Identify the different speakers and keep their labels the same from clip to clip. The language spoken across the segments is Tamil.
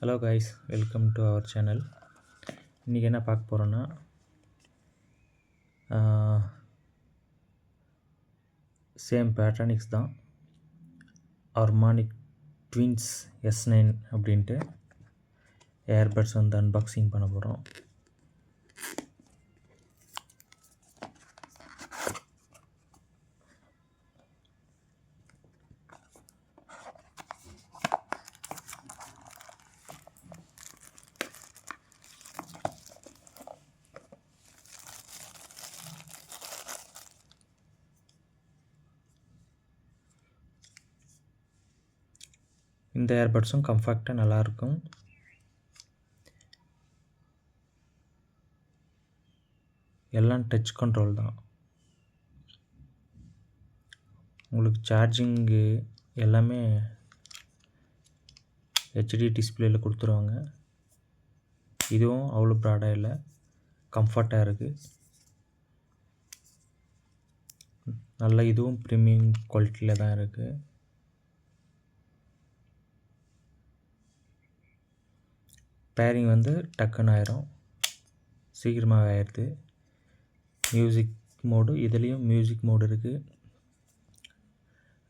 Speaker 1: Hello guys, welcome to our channel. இன்றைக்கி என்ன பார்க்க போகிறோன்னா, சேம் பேட்ரானிக்ஸ் தான், ஹார்மானிக் ட்வின்ஸ் S9 அப்படின்ட்டு ஏர்பட்ஸ் வந்து அன்பாக்சிங் பண்ண போகிறோம். இந்த ஏர்பட்ஸும் கம்ஃபர்ட்டாக நல்லாயிருக்கும். எல்லாம் டச் கண்ட்ரோல் தான். உங்களுக்கு சார்ஜிங்கு எல்லாமே HD டிஸ்பிளேயில் கொடுத்துருவாங்க. இதுவும் அவ்வளோ ப்ராடாக இல்லை, கம்ஃபர்ட்டாக இருக்குது. நல்லா இதுவும் ப்ரீமியம் குவாலிட்டியில் தான் இருக்குது. பேரிங் வந்து டக்குன்னு ஆயிரும், சீக்கிரமாக ஆயிடுது. மியூசிக் மோடு, இதுலேயும் மியூசிக் மோடு இருக்குது.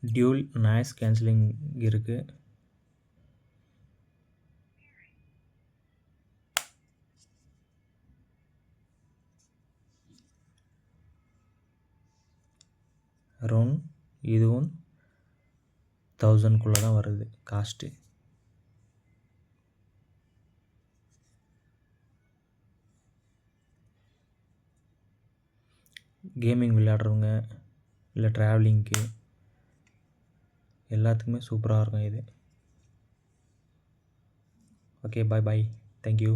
Speaker 1: டியூல் நாய்ஸ் கேன்சலிங் இருக்குது. அரௌண்ட் இதுவும் 1000 தான் வருது காஸ்ட்டு. கேமிங் விளையாடுறவங்க இல்லை ட்ராவலிங்க்கு எல்லாத்துக்குமே சூப்பராக இருக்கும் இது. ஓகே, பாய் பாய், தேங்க்யூ.